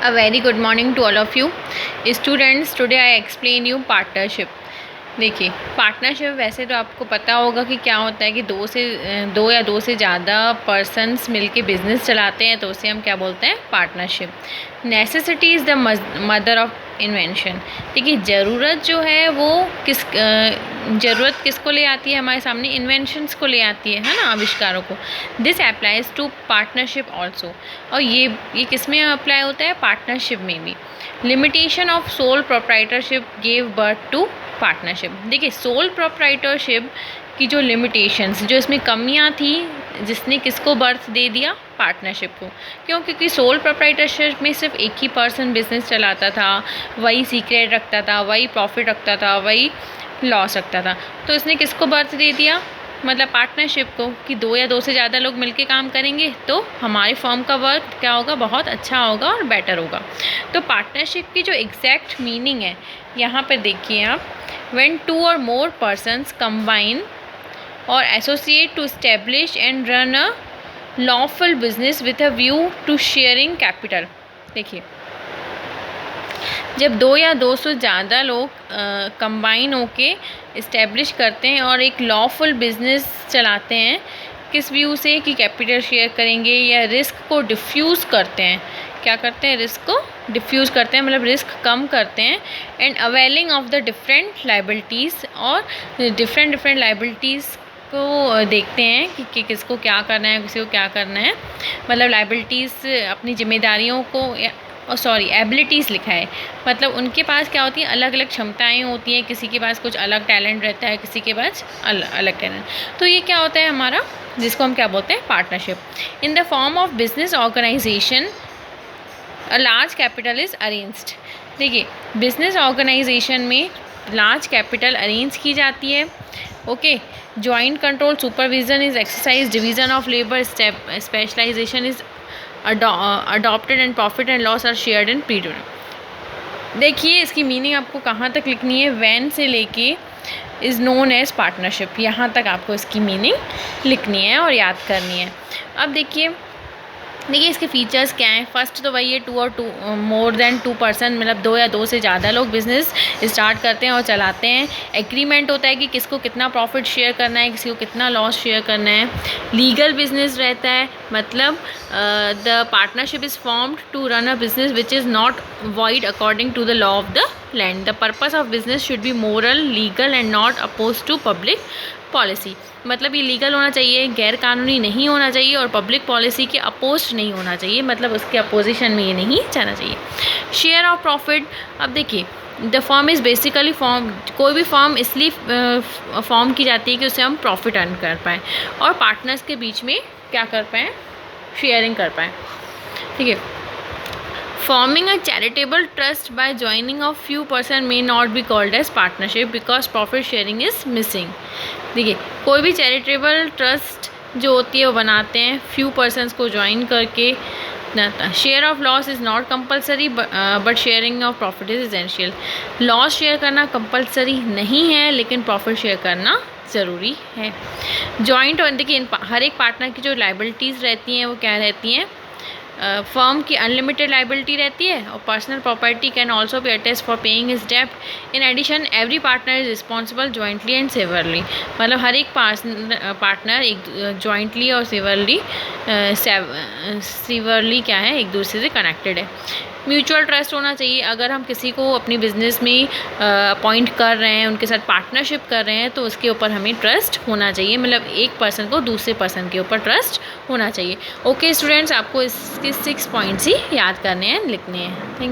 A very good morning to all of you students. Today I explain you partnership. देखिए partnership वैसे तो आपको पता होगा कि क्या होता है कि दो या दो से ज़्यादा पर्सन्स मिलके बिजनेस चलाते हैं, तो उसे हम क्या बोलते हैं, partnership. Necessity is the mother of invention. देखिए ज़रूरत जो है वो ज़रूरत किसको ले आती है हमारे सामने, इन्वेंशंस को ले आती है ना, आविष्कारों को. This applies to partnership also. और ये किस में अप्लाई होता है, पार्टनरशिप में भी. Limitation of sole proprietorship gave birth to partnership. देखिए सोल प्रोप्राइटरशिप की जो लिमिटेशंस, जो इसमें कमियां थी, जिसने किसको बर्थ दे दिया, पार्टनरशिप को. क्यों? क्योंकि सोल प्रोप्राइटरशिप में सिर्फ एक ही पर्सन बिजनेस चलाता था, वही सीक्रेट रखता था, वही प्रॉफिट रखता था, वही लॉस रखता था. तो इसने किसको बर्थ दे दिया, मतलब पार्टनरशिप को, कि दो या दो से ज़्यादा लोग मिलके काम करेंगे तो हमारी फर्म का वर्क क्या होगा, बहुत अच्छा होगा और बेटर होगा. तो पार्टनरशिप की जो एग्जैक्ट मीनिंग है यहाँ पे देखिए आप, when two or more persons combine or associate to establish and run a lawful business with a view to sharing capital. देखिए जब दो या दो से ज़्यादा लोग कंबाइन होके इस्टेब्लिश करते हैं और एक लॉफुल बिजनेस चलाते हैं, किस व्यू से, कि कैपिटल शेयर करेंगे या रिस्क को डिफ्यूज़ करते हैं. क्या करते हैं, रिस्क को डिफ्यूज़ करते हैं, मतलब रिस्क कम करते हैं. And availing of the different liabilities, और डिफरेंट लाइबिलिटीज़ को देखते हैं कि किसको क्या करना है, किसी को क्या करना है. मतलब लाइबिलिटीज़ अपनी जिम्मेदारियों को, एबिलिटीज़ लिखा है, मतलब उनके पास क्या होती है, अलग अलग क्षमताएं होती हैं. किसी के पास कुछ अलग टैलेंट रहता है, किसी के पास अलग टैलेंट. तो ये क्या होता है हमारा, जिसको हम क्या बोलते हैं, partnership. In the form of business organization a large capital is arranged. देखिए बिजनेस ऑर्गेनाइजेशन में लार्ज कैपिटल अरेंज की जाती है. Okay, joint control supervision is exercise, division of labour, specialization is adopted and profit and loss are shared in period. देखिए इसकी meaning आपको कहाँ तक लिखनी है, वैन से लेके इज़ नोन एज पार्टनरशिप, यहाँ तक आपको इसकी मीनिंग लिखनी है और याद करनी है. अब देखिए इसके फीचर्स क्या हैं. फर्स्ट तो वही है, to or more than to person, मतलब दो या दो से ज़्यादा लोग बिजनेस स्टार्ट करते हैं और चलाते हैं. एग्रीमेंट होता है कि किसको कितना प्रॉफिट शेयर करना है, किसी को कितना लॉस शेयर करना है. लीगल बिजनेस रहता है, मतलब the partnership is formed to run a business which is not void according to the law of the land. The purpose of business should be moral, legal and not oppose to public policy. मतलब ये legal होना चाहिए, गैर कानूनी नहीं होना चाहिए, और पब्लिक पॉलिसी के अपोज नहीं होना चाहिए, मतलब उसके अपोजिशन में ये नहीं जाना चाहिए. Share of profit. अब देखिए the form is basically form, कोई भी फॉर्म इसलिए फॉर्म की जाती है कि उससे हम प्रॉफिट अर्न कर पाएँ और पार्टनर्स के बीच में क्या कर पाएँ, शेयरिंग कर पाएँ. ठीक है. Forming a charitable trust by joining of few person may not be called as partnership because profit sharing is missing. देखिए कोई भी चैरिटेबल ट्रस्ट जो होती है वो बनाते हैं फ्यू पर्सन्स को ज्वाइन करके. Share of loss is not compulsory but sharing of profit is essential. Loss share करना कंपलसरी नहीं है, लेकिन प्रॉफिट शेयर करना ज़रूरी है. जॉइंट, देखिए हर एक पार्टनर की जो लाइबिलिटीज़ रहती हैं वो क्या रहती हैं, फर्म की अनलिमिटेड लाइबिलिटी रहती है, और personal property can also be attest for paying his डेप्ट. In addition every partner is responsible jointly and severally. मतलब हर एक पार्टनर एक जॉइंटली और सेवरली क्या है, एक दूसरे से कनेक्टेड है. म्यूचुअल ट्रस्ट होना चाहिए. अगर हम किसी को अपनी बिजनेस में अपॉइंट कर रहे हैं, उनके साथ पार्टनरशिप कर रहे हैं, तो उसके ऊपर हमें ट्रस्ट होना चाहिए, मतलब एक पर्सन को दूसरे पर्सन के ऊपर ट्रस्ट होना चाहिए. ओके स्टूडेंट्स, आपको इसके 6 पॉइंट्स ही याद करने हैं, लिखने हैं. थैंक